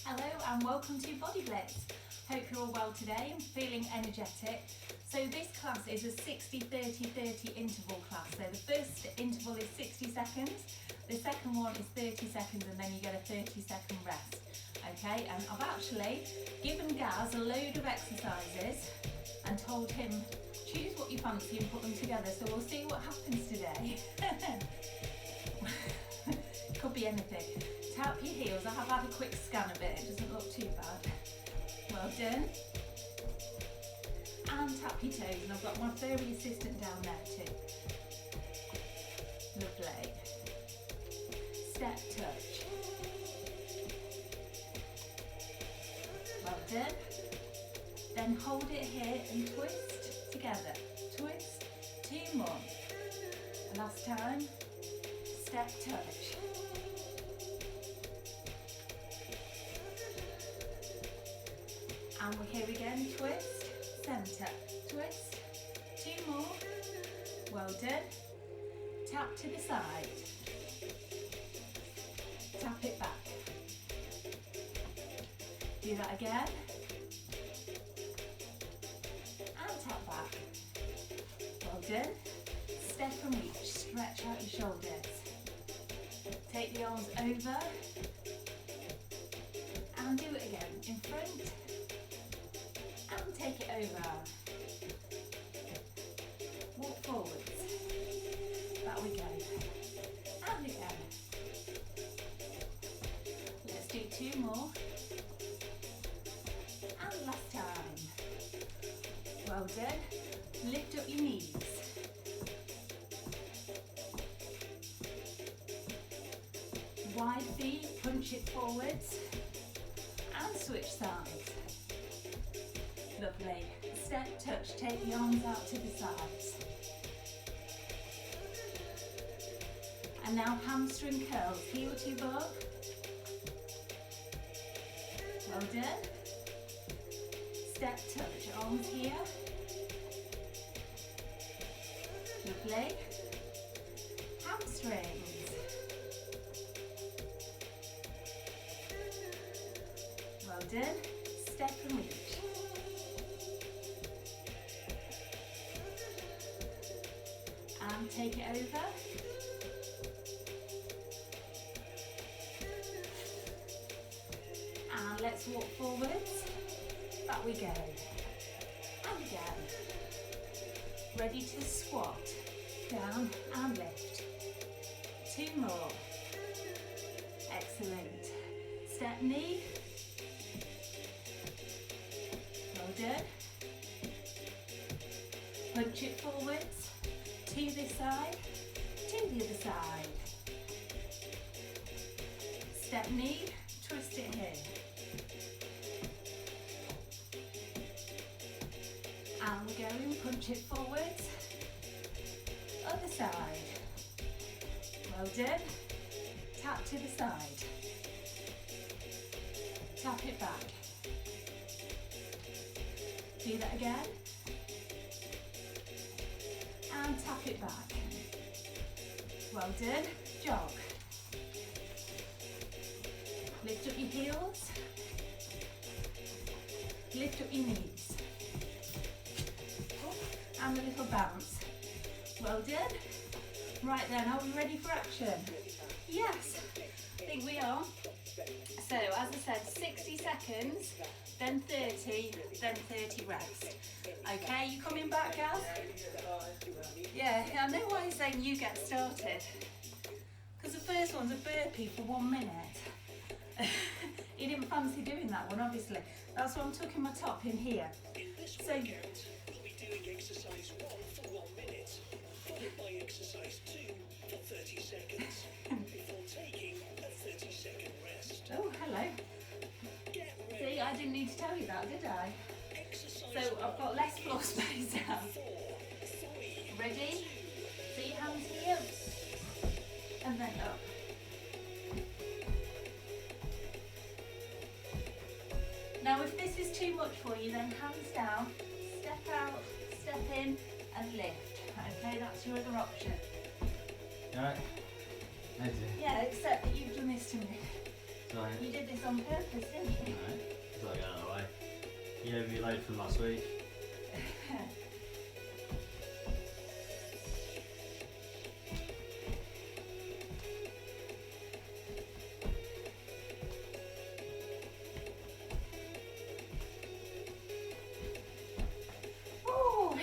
Hello and welcome to Body Blitz. Hope you're all well today and feeling energetic. So this class is a 60-30-30 interval class. So the first interval is 60 seconds, the second one is 30 seconds and then you get a 30-second rest. Okay, and I've actually given Gaz a load of exercises and told him choose what you fancy and put them together. So we'll see what happens today. Could be anything. Tap your heels. I have had a quick scan of it. It doesn't look too bad. Well done. And tap your toes. And I've got my furry assistant down there too. Lovely. Step touch. Well done. Then hold it here and twist together. Twist. 2 more. Last time. Step touch. And we're here again, twist, centre, twist, 2 more, well done, tap to the side, tap it back, do that again, and tap back, well done, step and reach, stretch out your shoulders, take the arms over, and do it again, in front, and take it over. Walk forwards. Back we go. And again. Let's do 2 more. And last time. Well done. Lift up your knees. Wide feet, punch it forwards. And switch sides. Lovely. Step touch, take the arms out to the sides. And now hamstring curls, heel to bar. Well done. Step touch, arms here. Lovely. Hamstrings. Well done. Step and reach. And take it over. And let's walk forwards. Back we go. And again. Ready to squat. Down and lift. 2 more. Excellent. Step knee. Well done. Punch it forwards. To this side, to the other side. Step knee, twist it here. And we're going, punch it forwards. Other side. Well done. Tap to the side. Tap it back. Do that again. And tap it back. Well done. Jog. Lift up your heels. Lift up your knees. And a little bounce. Well done. Right then, are we ready for action? Yes, I think we are. So, as I said, 60 seconds, then 30, then 30 rest. Okay, you coming back, Gaz? Yeah, I know why he's saying you get started. Because the first one's a burpee for 1 minute. He didn't fancy doing that one, obviously. That's why I'm tucking my top in here. So, we'll be doing exercise 1 for 1 minute, followed by exercise 2 for 30 seconds, before taking a 30-second rest. Oh, hello. See, I didn't need to tell you that, did I? So I've got less floor space now. Ready? So your hands here, and then up. Now if this is too much for you, then hands down, step out, step in, and lift. Okay, that's your other option. Alright. I do. Yeah, except that you've done this to me. So I, You did this on purpose, didn't you? no, it's like out of the way. You gave me a load from last week. Oh.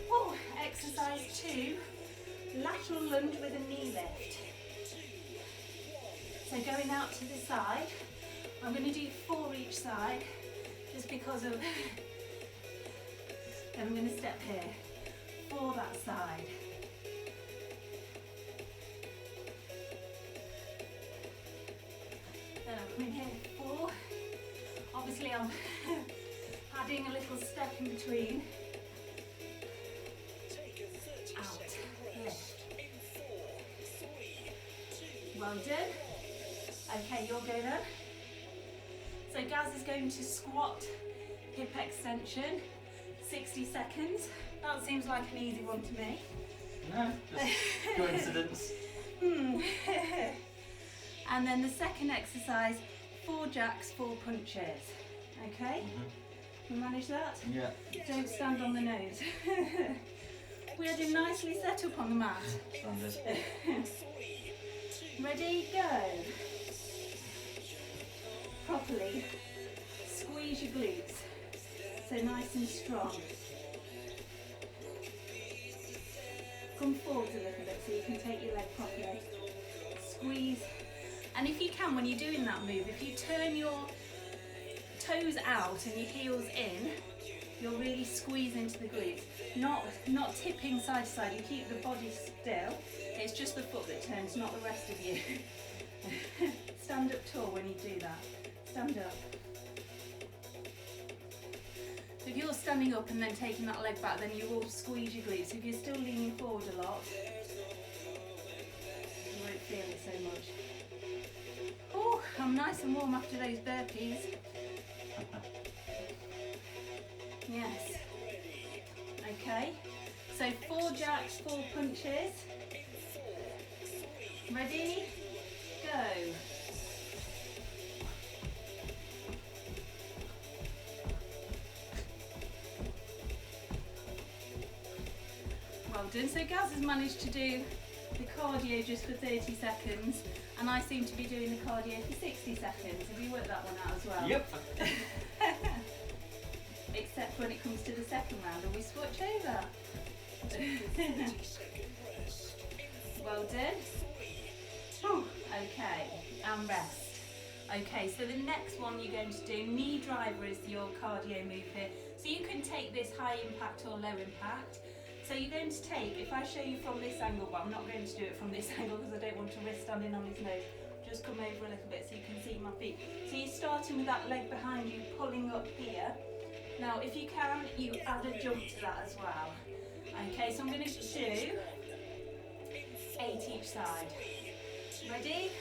Oh, exercise 2, lateral lunge with a knee lift. So going out to the side, I'm going to do 4 each side, just because of, then I'm going to step here, 4 that side. Then I'm coming here, 4. Obviously I'm adding a little step in between. Out, lift. Well done. Okay, you'll go then. So Gaz is going to squat, hip extension, 60 seconds. That seems like an easy one to me. No, just coincidence. And then the second exercise, 4 jacks, 4 punches. Okay? You manage that? Yeah. Don't stand on the nose. We had him nicely set up on the mat. Standard. Ready, go. Properly squeeze your glutes, so nice and strong. Come forward a little bit so you can take your leg properly. Squeeze, and if you can, when you're doing that move, if you turn your toes out and your heels in, you'll really squeeze into the glutes. Not tipping side to side, you keep the body still. It's just the foot that turns, not the rest of you. Stand up tall when you do that. Stand up. So if you're standing up and then taking that leg back, then you will squeeze your glutes. If you're still leaning forward a lot, you won't feel it so much. Oh, I'm nice and warm after those burpees. Yes. Okay. So 4 jacks, 4 punches. Ready? Go. Well done. So Gaz has managed to do the cardio just for 30 seconds, and I seem to be doing the cardio for 60 seconds. Have you worked that one out as well? Yep. Except when it comes to the second round, and we switch over. Well done. Whew. Okay, and rest. Okay, so the next one you're going to do, knee driver is your cardio move here. So you can take this high impact or low impact. So you're going to take, if I show you from this angle, but I'm not going to do it from this angle because I don't want to risk standing on his nose. Just come over a little bit so you can see my feet. So you're starting with that leg behind you, pulling up here. Now, if you can, you add a jump to that as well. Okay, so I'm going to do 8 each side. Ready?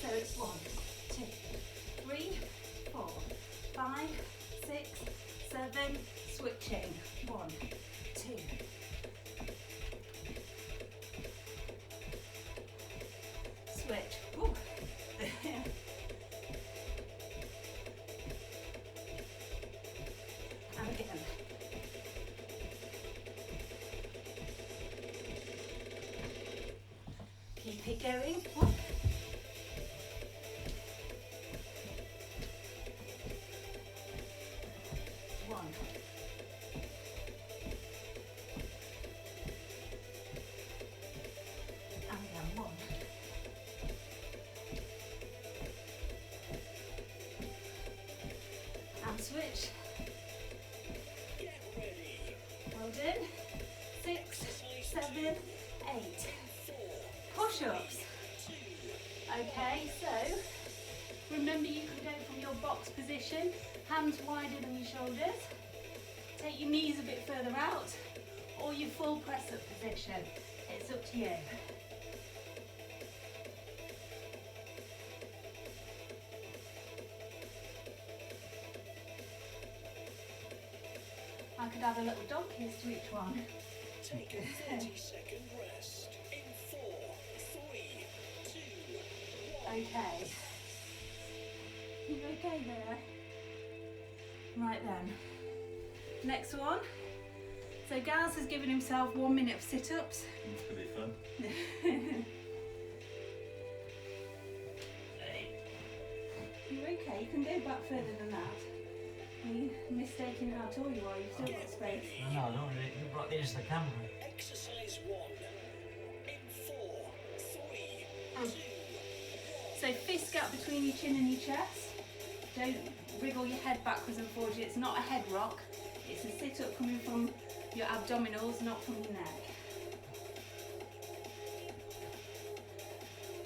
So it's 1, 2, 3, 4, 5, 6, 7, switching. 1, 2. Switch. Ooh. And again. Keep it going. Ooh. 1. And then 1. And switch. Well done. 6, 7, 8. Push-ups. Okay, so remember you can go from your box position, hands wider than your shoulders. Take your knees a bit further out, or your full press-up position. It's up to you. could add a little dog kiss to each one. Take a 30-second rest in 4, 3, 2, 1. Okay. You okay there? Right then. Next one. So Gaz has given himself 1 minute of sit-ups. This could be fun. You're okay, you can go back further than that. You're mistaking how tall you are, you've still got space. No, I don't really. You brought these to the camera. Exercise 1 in 4, 3, 2. So fist gap between your chin and your chest. Don't wriggle your head backwards and forwards. It's not a head rock. It's a sit-up coming from your abdominals, not from your neck.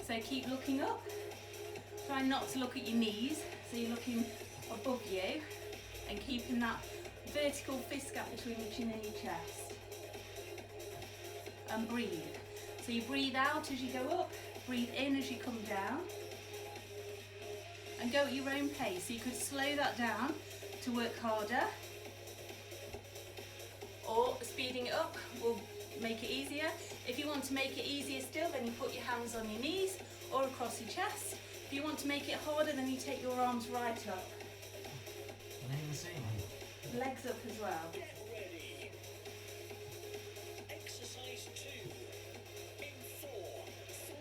So keep looking up. Try not to look at your knees, so you're looking above you and keeping that vertical fist gap between your chin and your chest. And breathe. So you breathe out as you go up, breathe in as you come down. And go at your own pace. So you could slow that down to work harder, or speeding it up will make it easier. If you want to make it easier still, then you put your hands on your knees or across your chest. If you want to make it harder, then you take your arms right up. I didn't even see him. Legs up as well. Get ready. Exercise 2 in 4,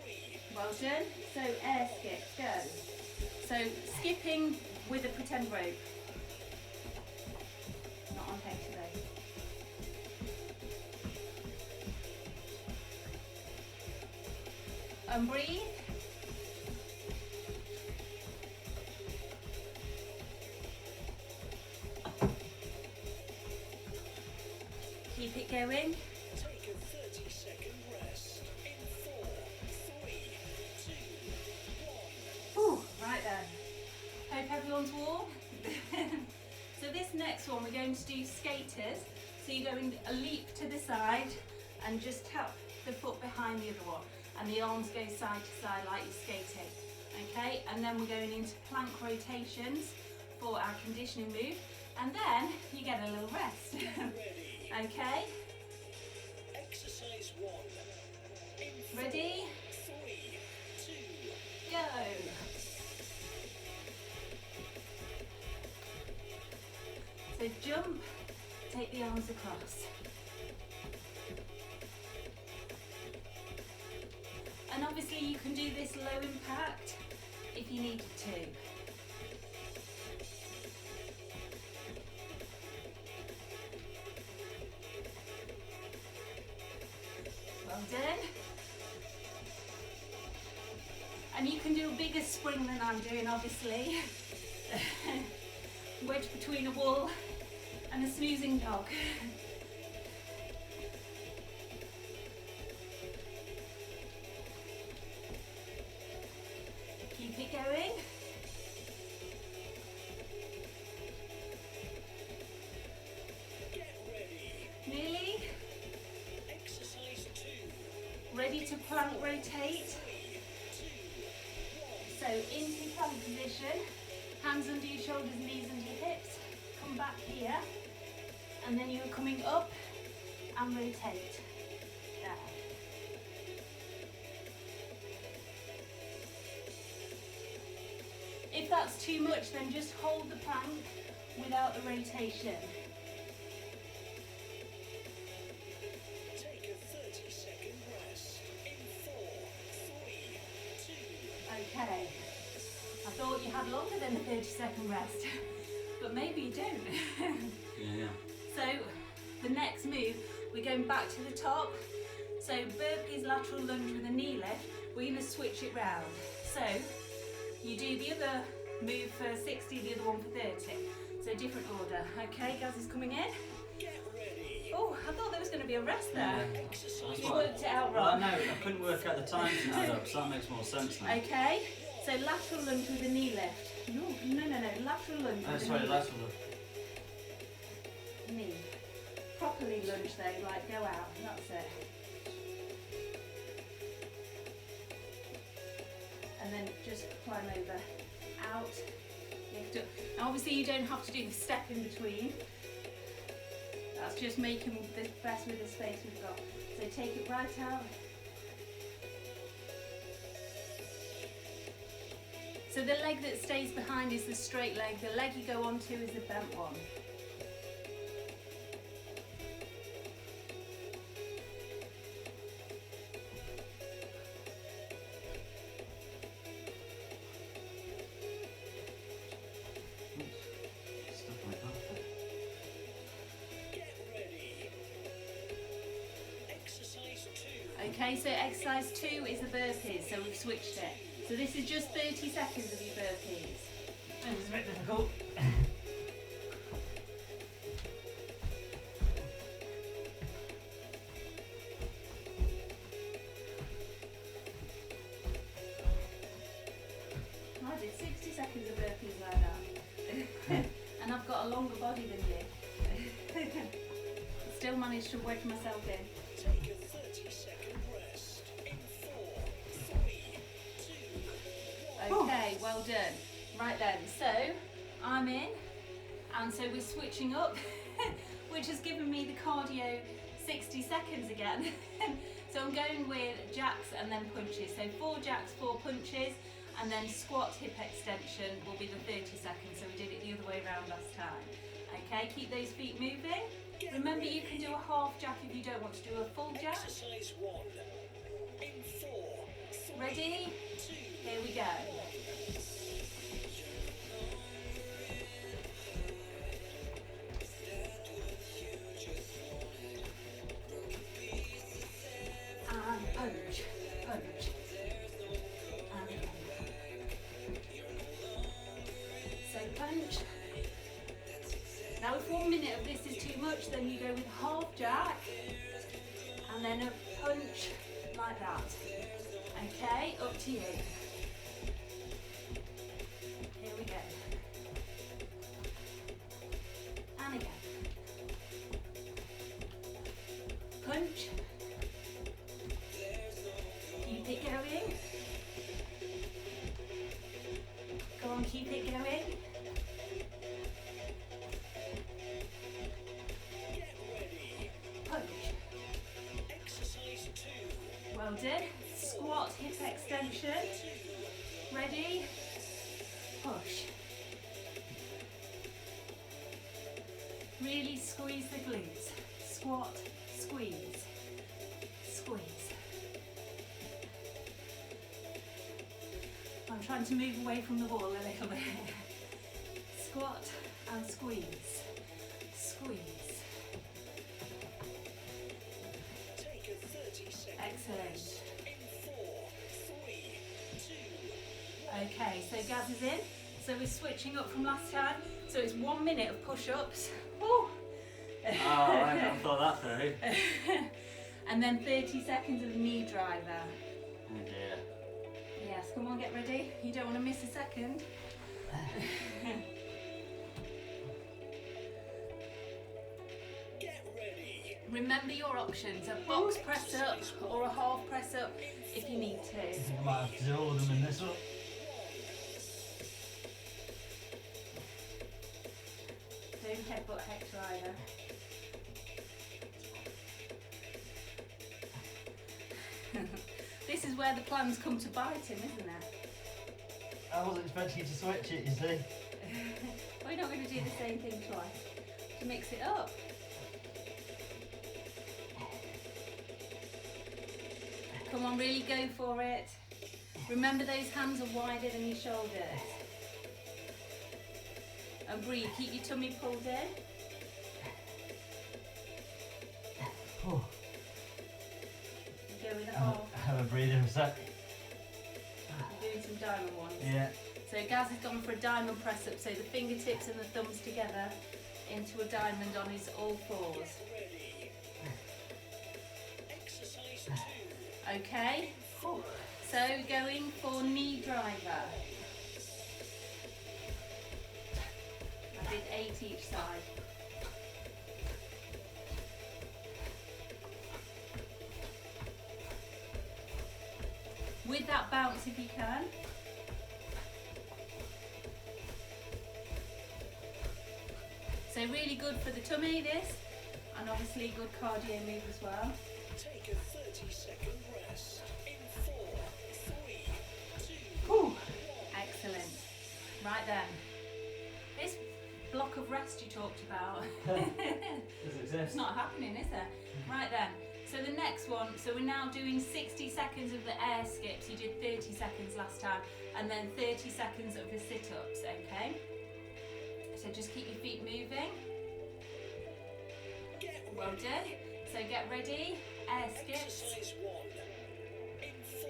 3. Well done. So air skips, go. So skipping with a pretend rope. Not on pace today. And breathe. Keep it going. Take a 30-second rest in 4, 3, 2, 1. Ooh, right then. Hope everyone's warm. So this next one we're going to do skaters. So you're going a leap to the side and just tap the foot behind the other one. And the arms go side to side like you're skating. Okay, and then we're going into plank rotations for our conditioning move. And then you get a little rest. Ready. Okay, Exercise 1 in 4, ready? 3, 2. Go. So jump, take the arms across. And obviously you can do this low impact if you needed to. Well done. And you can do a bigger spring than I'm doing, obviously. Wedge between a wall and a snoozing dog. Keep it going. Get ready. Nearly. Exercise 2 Ready to plank rotate. 3, 2, 1. So into plank position, hands under your shoulders, knees under your hips, come back here, and then you're coming up and rotate. There. If that's too much, then just hold the plank without the rotation. Take a 30-second rest in 4, 3, 2. Okay. I thought you had longer than a 30-second rest, but maybe you don't. Yeah. So the next move, we're going back to the top. So burpees, lateral lunge with a knee lift. We're going to switch it round. So you do the other move for 60, the other one for 30. So different order. Okay, Gaz is coming in. Get ready. Oh, I thought there was going to be a rest there. Exercise You worked it out Well, wrong. no, I couldn't work out the times to add up, so that makes more sense now. Okay, so lateral lunge with a knee lift. No, lateral lunge Oh, with a sorry, knee that's lift. all. Knee. Properly lunge though, like go out, that's it. And then just climb over, out, lift up. Now obviously you don't have to do the step in between. That's just making the best with the space we've got. So take it right out. So the leg that stays behind is the straight leg. The leg you go onto is the bent one. Stuff like that. Get ready. Exercise 2. Okay, so exercise 2 is the burpees, so we've switched it. So this is just 30 seconds of your burpees. It's a bit difficult. I did 60 seconds of burpees like that. And I've got a longer body than you. Still managed to wedge myself in. Take a 30-second rest. In 4, 3, 2, 1. Okay, well done. Right then, so I'm in, and so we're switching up, which has given me the cardio 60 seconds again. So I'm going with jacks and then punches. So 4 jacks, 4 punches, and then squat hip extension will be the 30 seconds. So we did it the other way around last time. Okay, keep those feet moving. Remember, you can do a half jack if you don't want to do a full jack. Exercise 1. In 4, 3, Ready? 2, Here we go. And punch, punch. And again. So punch. Now if 1 minute of this is too much, then you go with half jack and then a punch like that. Okay, up to you. Here we go. And again. Punch. Keep it going. Go on, keep it going. get ready. Punch. Exercise 2. Well done. Squat, hip extension. Ready? Push. Really squeeze the glutes. Squat, squeeze, squeeze. I'm trying to move away from the wall a little bit. Squat and squeeze, squeeze. Take a 30-second Excellent. rest. In 4, 3, 2, Okay, so Gaz is in. So we're switching up from last time. So it's 1 minute of push-ups. Woo! Oh, I haven't thought that through. And then 30 seconds of knee driver. Oh dear. Yes, come on, get ready. You don't want to miss a second. get ready. Remember your options, a box press up or a half press up if you need to. I think I might have to do all of them in this one. Don't headbutt Hector either. This is where the plans come to bite him, isn't it? I wasn't expecting you to switch it, you see. Well, you're not going to do the same thing twice. To mix it up. Come on, really go for it. Remember those hands are wider than your shoulders. And breathe, keep your tummy pulled in. Oh, You go with a half. have a breather for a sec. You're doing some diamond ones. Yeah. So Gaz has gone for a diamond press up, so the fingertips and the thumbs together into a diamond on his all fours. Ready. Exercise 2. Okay, so going for knee driver. I did 8 each side. With that bounce if you can. So really good for the tummy this, and obviously good cardio move as well. Take a 30-second rest in 4, 3, 2, Whew. Excellent. Right then, this block of rest you talked about, Does it's exist? not happening, is it? Right then, so the next one, so we're now doing 60 seconds of the air skips. You did 30 seconds last time, and then 30 seconds of the sit-ups, okay? So just keep your feet moving. Well done. So get ready, air skips. exercise 1 in 4,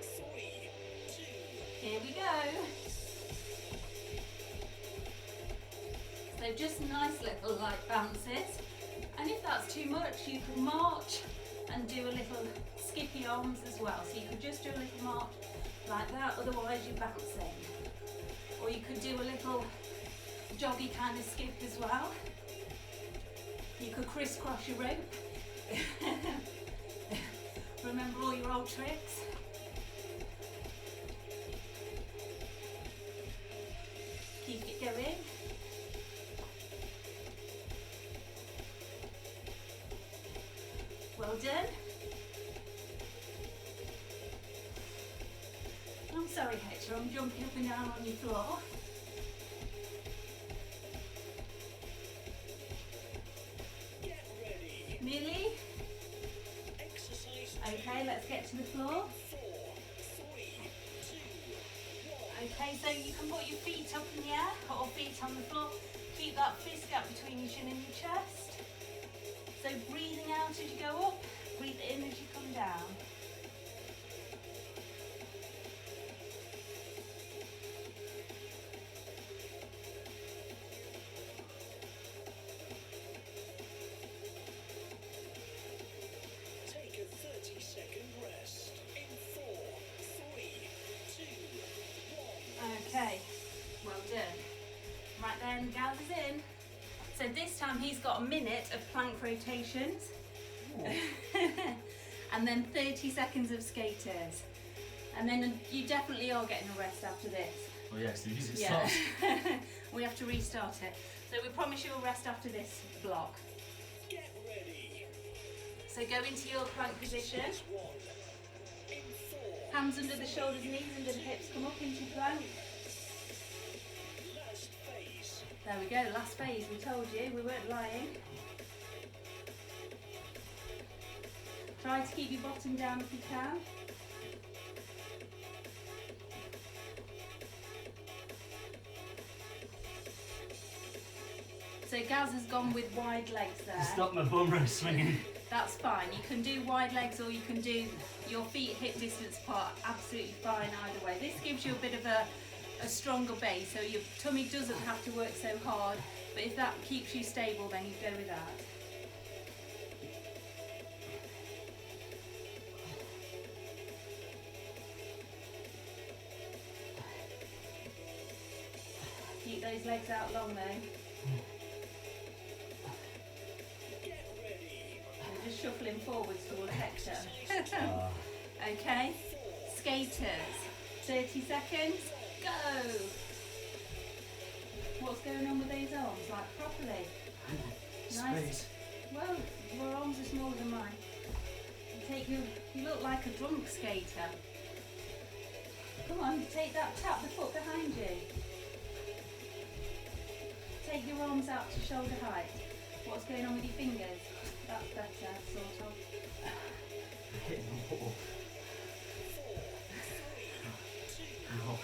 3, 2. Here we go. So just nice little light bounces. And if that's too much, you can march and do a little skippy arms as well. So you could just do a little march like that, otherwise you're bouncing. Or you could do a little joggy kind of skip as well. You could crisscross your rope. Remember all your old tricks? Keep it going. Well done. I'm sorry, Hector, I'm jumping up and down on your floor. Get ready. Nearly? Exercise Okay, let's get to the floor. 4, 3, 2, 1. Okay, so you can put your feet up in the air or feet on the floor. Keep that fist gap between your chin and your chest. So breathing out as you go up, breathe in as you come down. Take a 30-second rest in 4, 3, 2, 1. Okay, well done. Right then, Gaz is in. So this time he's got a minute of plank rotations. And then 30 seconds of skaters. And then you definitely are getting a rest after this. Well, yes, the music Yeah. stops. We have to restart it. So we promise you a rest after this block. Get ready. So go into your plank position. Exercise 1 in 4. Hands under the shoulders, knees under the hips, come up into plank. Last phase. There we go, last phase, we told you, we weren't lying. Try to keep your bottom down if you can. So Gaz has gone with wide legs there. Stop my bum row swinging. That's fine. You can do wide legs or you can do your feet hip distance apart. Absolutely fine either way. This gives you a bit of a stronger base, so your tummy doesn't have to work so hard. But if that keeps you stable, then you go with that. Keep those legs out long though. Get ready. And just shuffling forwards towards Hector. Ah. Okay, skaters. 30 seconds. Go. What's going on with those arms? Like properly. Nice. Space. Well, your arms are smaller than mine. You look like a drunk skater. Come on, tap the foot behind you. Take your arms out to shoulder height. What's going on with your fingers? That's better, sort of. Hitting the wall. Ow.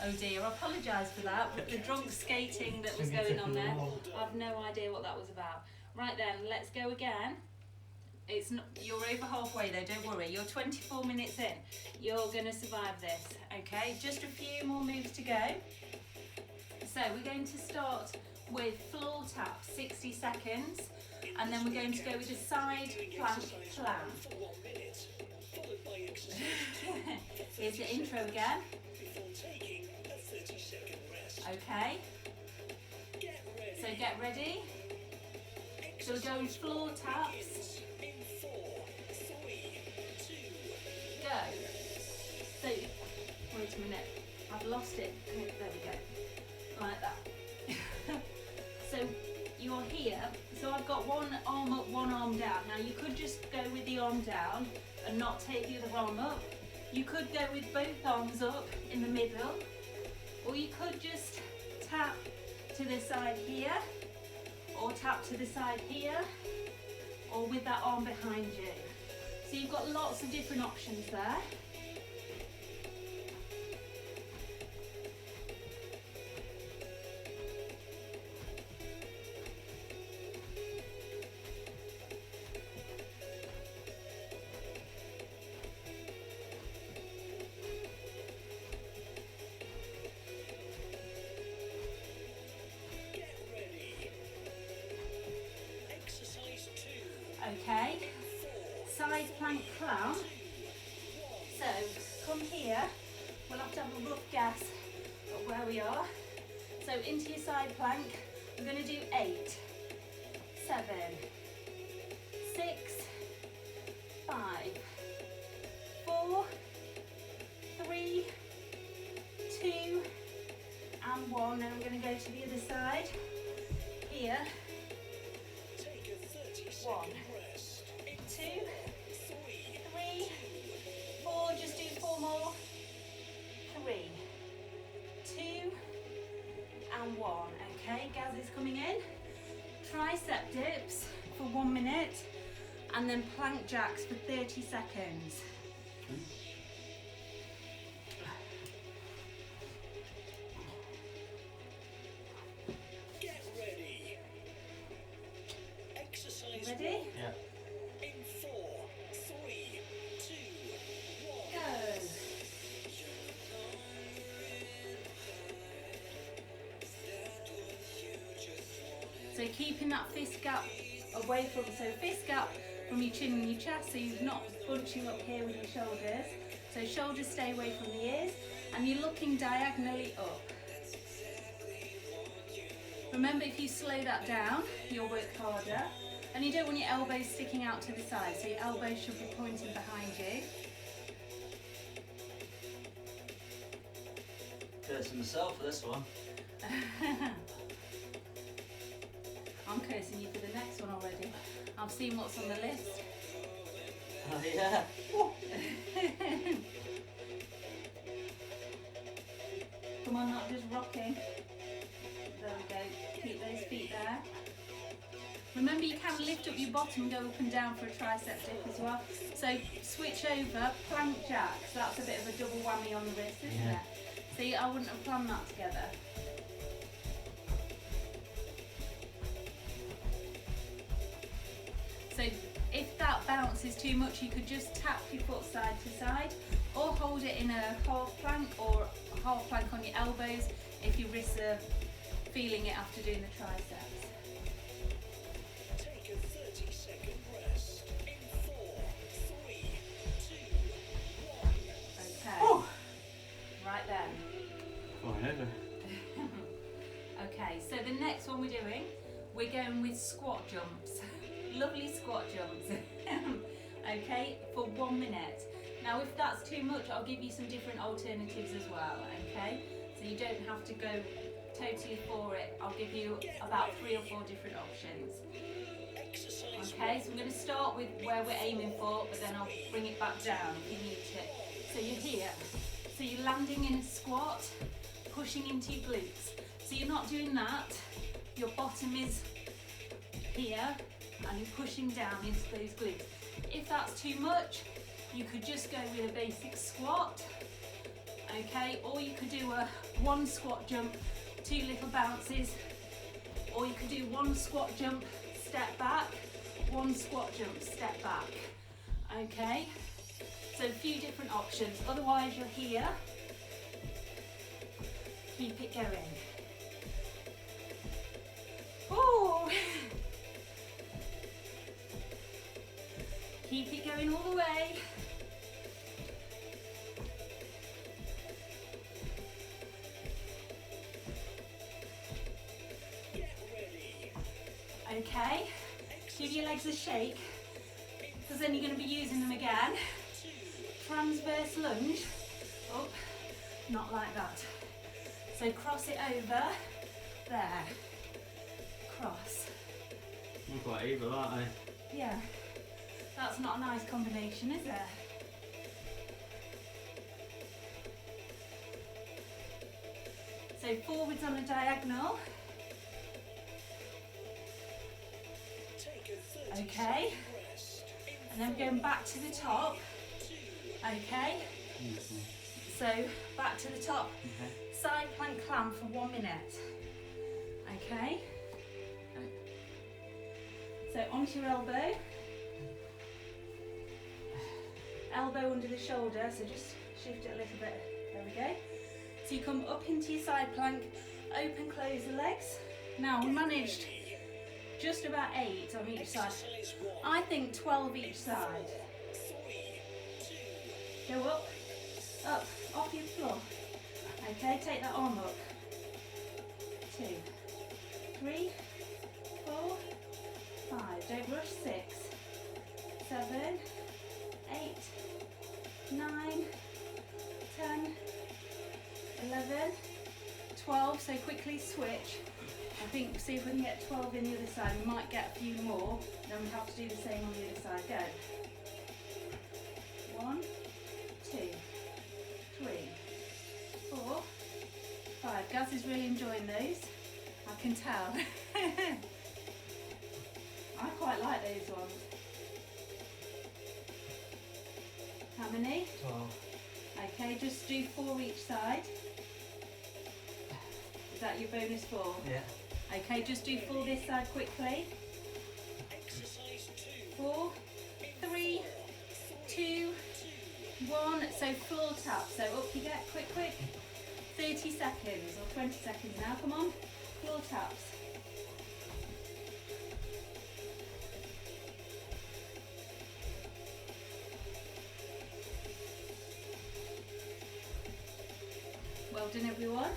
Oh dear, I apologise for that, with the drunk skating that was Swinging going to on the there. wall. I've no idea what that was about. Right then, let's go again. It's not, you're over halfway though, don't worry. You're 24 minutes in. You're going to survive this, okay? Just a few more moves to go. So we're going to start with floor tap, 60 seconds. And then we're going to go with a side plank plan. For 1 minute, followed by exercise 2 for Here's the 30 intro seconds again. before taking a 30-second rest. Okay, Get ready. so get ready. So we're going floor taps. In 4, 3, 2, Go. So, wait a minute. I've lost it. Oh, there we go. Like that. So you're here, so I've got one arm up, one arm down. Now you could just go with the arm down and not take the other arm up. You could go with both arms up in the middle, or you could just tap to the side here, or tap to the side here, or with that arm behind you. So you've got lots of different options there. Okay, side plank clown. So come here, we'll have to have a rough guess at where we are. So into your side plank, we're going to do 8, 7, 6, 5, 4, 3, 2, and 1. Then I'm going to go to the other side. Here. 1, 2, 3, 4, just do 4 more, 3, 2, and 1, okay, Gaz is coming in, tricep dips for 1 minute, and then plank jacks for 30 seconds. Ready? Yeah. In 4, 3, 2, 1. Go. So keeping that fist gap away from, so fist gap from your chin and your chest, so you're not bunching up here with your shoulders. So shoulders stay away from the ears, and you're looking diagonally up. Remember, if you slow that down, you'll work harder. And you don't want your elbows sticking out to the side, so your elbows should be pointing behind you. Cursing myself for this one. I'm cursing you for the next one already. I've seen what's on the list. Oh yeah. Come on, not just rocking. There we go. Keep those feet there. Remember, you can lift up your bottom and go up and down for a tricep dip as well. So switch over, plank jacks. That's a bit of a double whammy on the wrist, isn't it? See, I wouldn't have planned that together. So if that bounce is too much, you could just tap your foot side to side, or hold it in a half plank, or a half plank on your elbows if your wrists are feeling it after doing the triceps. Take a 30-second rest. In 4, 3, 2, 1. Okay. Oh. Right then. Going over. Okay, so the next one we're going with squat jumps. Lovely squat jumps. Okay, for 1 minute. Now if that's too much, I'll give you some different alternatives as well, okay? So you don't have to go totally for it. I'll give you about 3 or 4 different options. Okay, so we're going to start with where we're aiming for, but then I'll bring it back down if you need to. So you're here. So you're landing in a squat, pushing into your glutes. So you're not doing that. Your bottom is here, and you're pushing down into those glutes. If that's too much, you could just go with a basic squat, okay? Or you could do a 1 squat jump, 2 little bounces, or you could do 1 squat jump, step back, 1 squat jump, step back, okay? So a few different options. Otherwise you're here. Keep it going. Ooh. Keep it going all the way. Get ready. Okay, give your legs a shake, because then you're going to be using them again. Transverse lunge, up, not like that. So cross it over, there. across. I'm quite evil, aren't I? Yeah, that's not a nice combination, is it? So forwards on a diagonal. Take a 30 Okay. rest. And then we're going back to the top. Okay. Wonderful. So back to the top. Okay. Side plank clam for 1 minute. Okay. So onto your elbow. Elbow under the shoulder, so just shift it a little bit. There we go. So you come up into your side plank, open, close the legs. Now we managed just about 8 on each side. Exercise 1. I think 12 each side. 3, 2, Go up, up, off your floor. Okay, take that arm up. 2, 3, 4, 5. Don't rush. 6, 7, 8, 9, 10, 11, 12. So quickly switch. I think, see if we can get 12 in the other side. We might get a few more. Then we have to do the same on the other side. Go. 1, 2, 3, 4, 5. Gaz is really enjoying those. I can tell. I quite like those ones. How many? 12. Okay, just do 4 each side. Is that your bonus 4? Yeah. Okay, just do 4 this side quickly. exercise 2, 4, 3, 2, 1. So floor tap. So up you get, quick, quick. 30 seconds or 20 seconds now. Come on. Floor taps. Well done, everyone.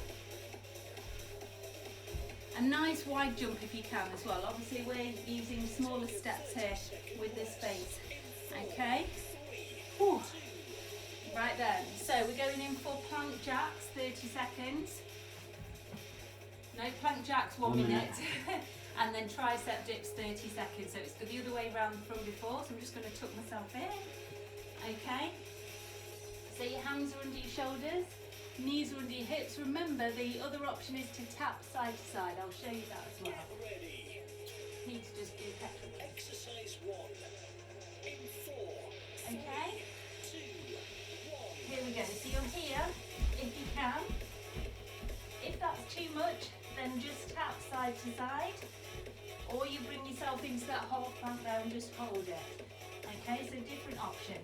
A nice wide jump if you can as well. Obviously we're using smaller steps here with this space. Okay. Whew. Right then, so we're going in for plank jacks, 30 seconds. No, plank jacks, 1 minute. And then tricep dips, 30 seconds. So it's the other way around from before. So I'm just going to tuck myself in. Okay. So your hands are under your shoulders, knees are under your hips. Remember, the other option is to tap side to side. I'll show you that as well. get ready. Need to just do petrol. Exercise 1, in 4, Okay. 2, 1. Here we go. So you're here, if you can. If that's too much, then just tap side to side. Or you bring yourself into that half plank there and just hold it. Okay, so different options.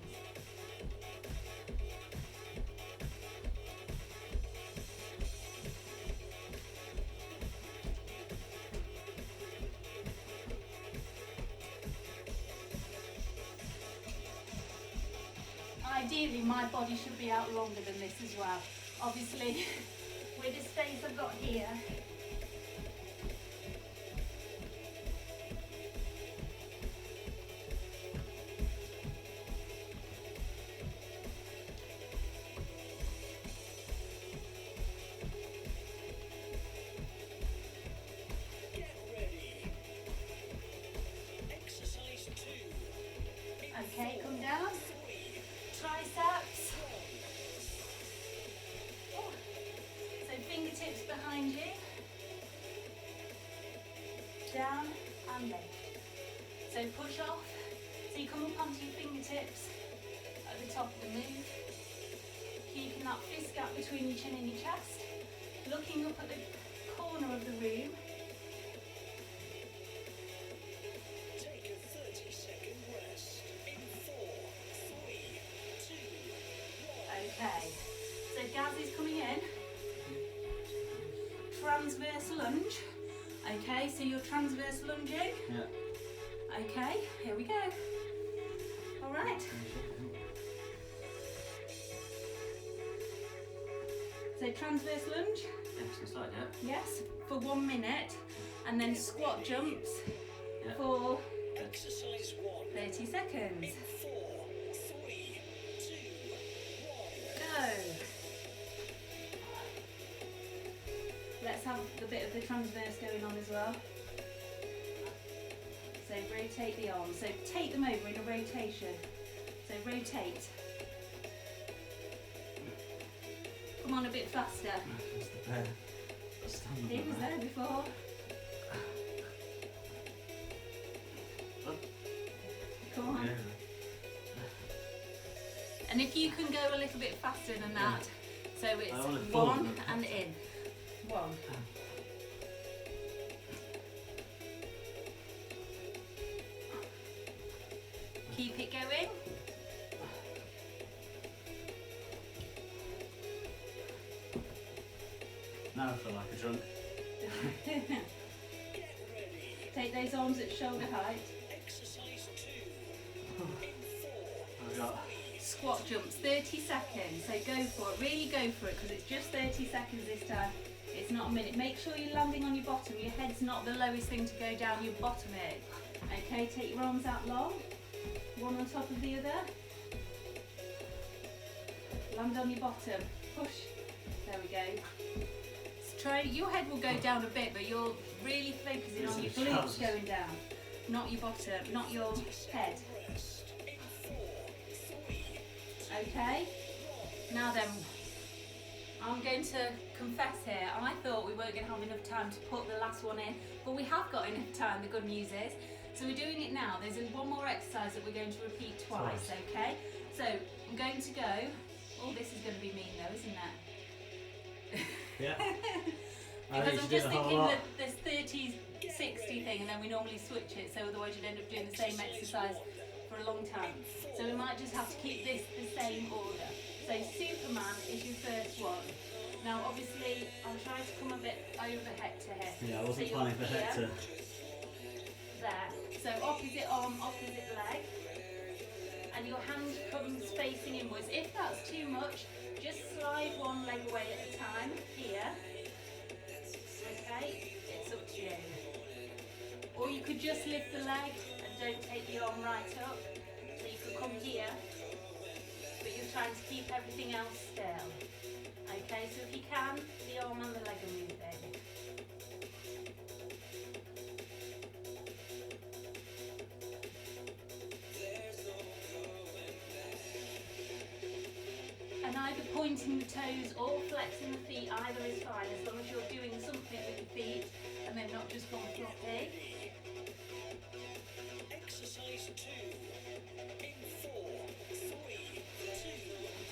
Ideally, my body should be out longer than this as well. Obviously, with the space I've got here. Get ready. Exercise 2, Okay, come down. 3, Triceps. Oh. So fingertips behind you. Down and lift. So push off. So you come up onto your fingertips at the top of the move. Keeping that fist gap between your chin and your chest. Looking up at the corner of the room. take a 30-second rest. In 4, 3, 2, 1. Okay. So Gaz is coming in. Transverse lunge. Okay, so you're transverse lunging. Yeah. Okay, here we go. All right. So transverse lunge, Excellent side, yeah. yes, for 1 minute, and then squat jumps Yeah. for Exercise 1, 30 seconds. in 4, 3, 2, 1. Go. Let's have a bit of the transverse going on as well. So rotate the arms. So take them over in a rotation. So rotate. Come on a bit faster. That's the bear. Stand on He the was bear. there before. Come on. Yeah. And if you can go a little bit faster than that, so I it's wanna fall. one and in. One. Keep it going. Now I feel like a drunk. Take those arms at shoulder height. Exercise 2. In 4. I've got Squat jumps, 30 seconds. So go for it. Really go for it because it's just 30 seconds this time. It's not a minute. Make sure you're landing on your bottom. Your head's not the lowest thing to go down. Your bottom is. Okay, take your arms out long. One on top of the other. Land on your bottom. Push. There we go. So try. Your head will go down a bit, but you're really focusing on your glutes going down, not your bottom, not your head. Okay. Now then, I'm going to confess here. I thought we weren't going to have enough time to put the last one in, but we have got enough time. The good news is. So we're doing it now. There's one more exercise that we're going to repeat twice, okay? So I'm going to go. Oh, this is going to be mean though, isn't it? yeah. Because I'm just thinking that there's 30, 60 thing, and then we normally switch it, so otherwise you'd end up doing the same exercise for a long time. So we might just have to keep this the same order. So Superman is your first one. Now obviously I'm trying to come a bit over head to hip. Yeah, I wasn't planning for head to. There. So opposite arm, opposite leg. And your hand comes facing inwards. If that's too much, just slide one leg away at a time. Here. Okay, it's up to you. Or you could just lift the leg and don't take the arm right up. So you could come here, but you're trying to keep everything else still. Okay, so if you can, the arm and the leg are moving. And either pointing the toes or flexing the feet, either is fine, as long as you're doing something with your feet and then not just gone floppy. Exercise 2. In 4, 3,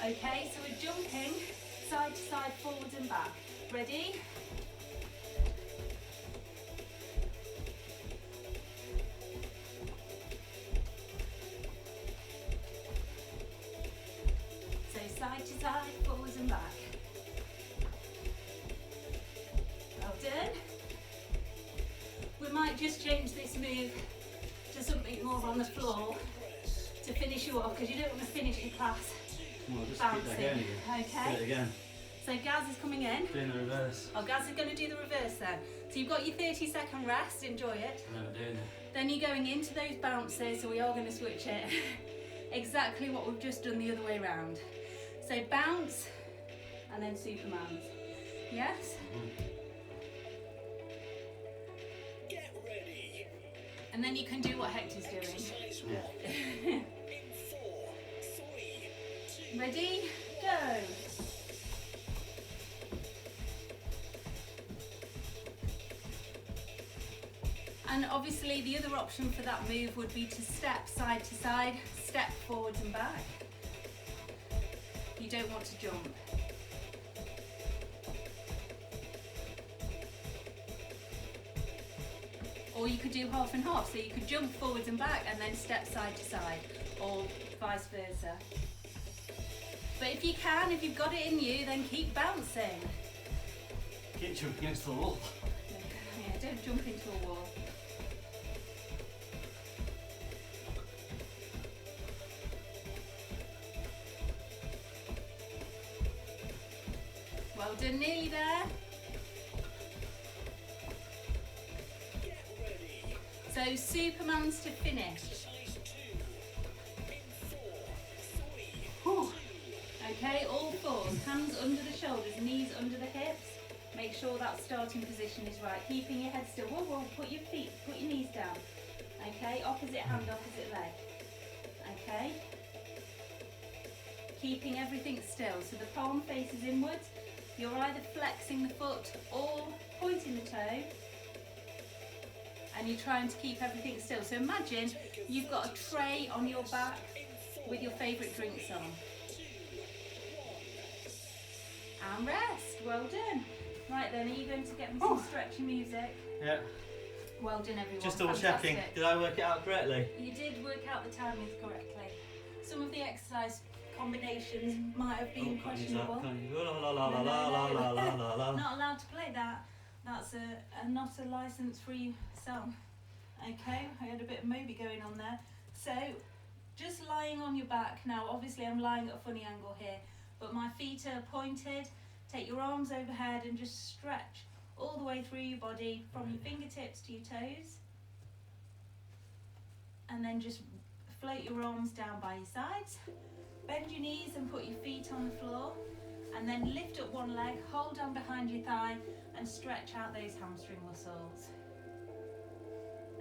2. Okay, so we're jumping side to side, forwards and back. Ready? So side to side, forwards and back. Well done. We might just change this move to something more on the floor to finish you off, because you don't want to finish your class Well, just bouncing. keep that going again. Do Okay. it again. So Gaz is coming in. Doing the reverse. Oh, Gaz is going to do the reverse then. So you've got your 30-second rest, enjoy it. And then I'm doing it. Then you're going into those bounces, so we are going to switch it. Exactly what we've just done the other way around. So bounce, and then Superman's. Yes? Get ready. And then you can do what Hector's doing. Exercise 1. Yeah. In 4, 3, 2. Ready? Go! And obviously the other option for that move would be to step side to side, step forwards and back. You don't want to jump. Or you could do half and half, so you could jump forwards and back and then step side to side, or vice versa. But if you can, if you've got it in you, then keep bouncing. Keep jumping against the wall. Yeah, don't jump into a wall. Well done, nearly there. Get ready. So Superman's to finish. Exercise 2. In 4, 3. Whew. Okay, all fours, hands under the shoulders, knees under the hips. Make sure that starting position is right. Keeping your head still. Whoa, whoa, put your knees down. Okay, opposite hand, opposite leg. Okay. Keeping everything still. So the palm faces inwards. You're either flexing the foot or pointing the toe. And you're trying to keep everything still. So imagine you've got a tray on your back with your favourite drinks on. And rest. Well done. Right then, are you going to get me some stretchy music? Yeah. Well done, everyone. Just double Fantastic. checking. Did I work it out correctly? You did work out the timings correctly. Some of the exercise combinations might have been questionable. La la la la la la la la la. Not allowed to play that. That's not a license-free song. Okay, I had a bit of Moby going on there. So, just lying on your back. Now, obviously I'm lying at a funny angle here, but my feet are pointed. Take your arms overhead and just stretch all the way through your body from your fingertips to your toes. And then just float your arms down by your sides. Bend your knees and put your feet on the floor. And then lift up one leg, hold on behind your thigh and stretch out those hamstring muscles.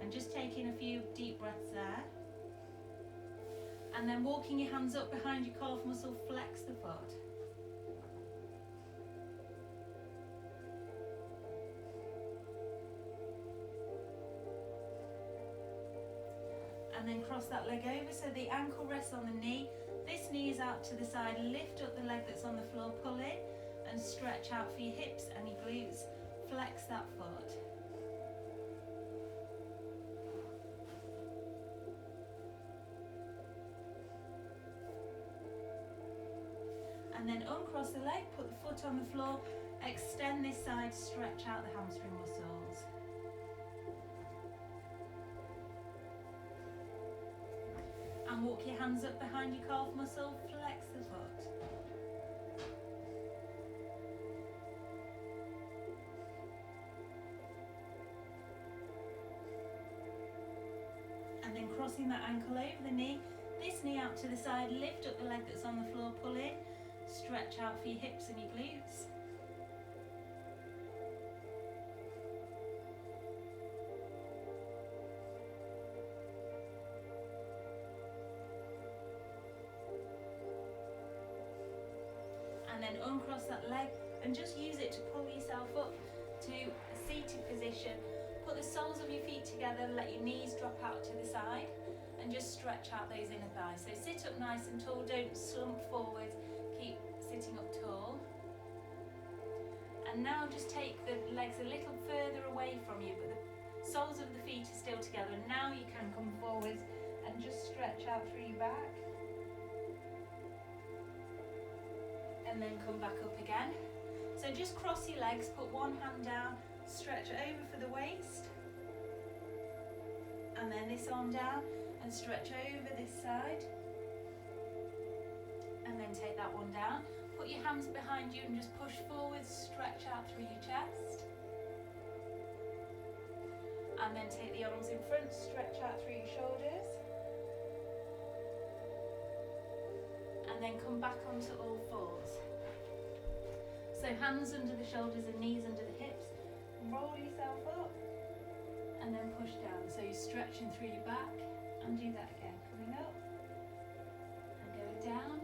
And just taking a few deep breaths there. And then walking your hands up behind your calf muscle, flex the foot. And then cross that leg over so the ankle rests on the knee. This knee is out to the side. Lift up the leg that's on the floor, pull in and stretch out for your hips and your glutes. Flex that foot. And then uncross the leg, put the foot on the floor, extend this side, stretch out the hamstring muscles. And walk your hands up behind your calf muscle, flex the foot. And then crossing that ankle over the knee, this knee out to the side, lift up the leg that's on the floor, pull in, stretch out for your hips and your glutes. And then uncross that leg and just use it to pull yourself up to a seated position. Put the soles of your feet together, let your knees drop out to the side and just stretch out those inner thighs. So sit up nice and tall, don't slump forward, keep sitting up tall. And now just take the legs a little further away from you, but the soles of the feet are still together. And now you can come forward and just stretch out through your back. And then come back up again. So just cross your legs, put one hand down, stretch over for the waist. And then this arm down and stretch over this side. And then take that one down. Put your hands behind you and just push forward, stretch out through your chest. And then take the arms in front, stretch out through your shoulders. And then come back onto all fours. So hands under the shoulders and knees under the hips. Roll yourself up and then push down. So you're stretching through your back and do that again. Coming up and going down.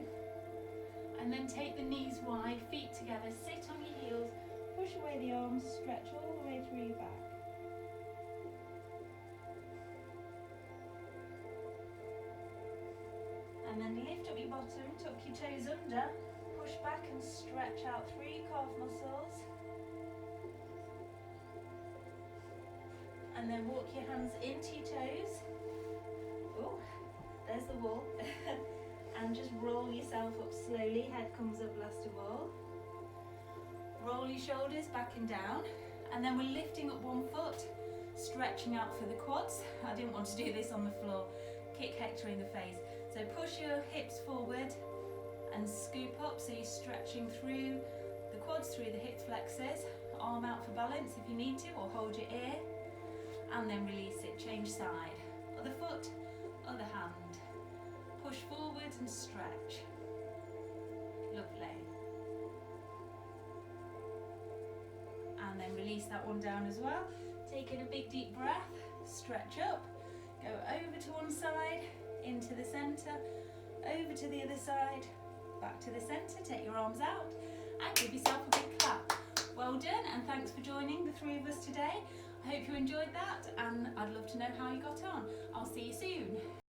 And then take the knees wide, feet together, sit on your heels, push away the arms, stretch all the way through your back. And then lift up your bottom, tuck your toes under, push back and stretch out through your calf muscles. And then walk your hands into your toes. Oh, there's the wall. And just roll yourself up slowly, head comes up last of all. Roll your shoulders back and down. And then we're lifting up one foot, stretching out for the quads. I didn't want to do this on the floor. Kick Hector in the face. So push your hips forward and scoop up, so you're stretching through the quads, through the hip flexors. Arm out for balance if you need to, or hold your ear. And then release it, change side. Other foot, other hand. Push forward and stretch. Lovely. And then release that one down as well. Taking a big deep breath, stretch up, go over to the other side, back to the centre, take your arms out and give yourself a big clap. Well done, and thanks for joining the 3 of us today. I hope you enjoyed that, and I'd love to know how you got on. I'll see you soon.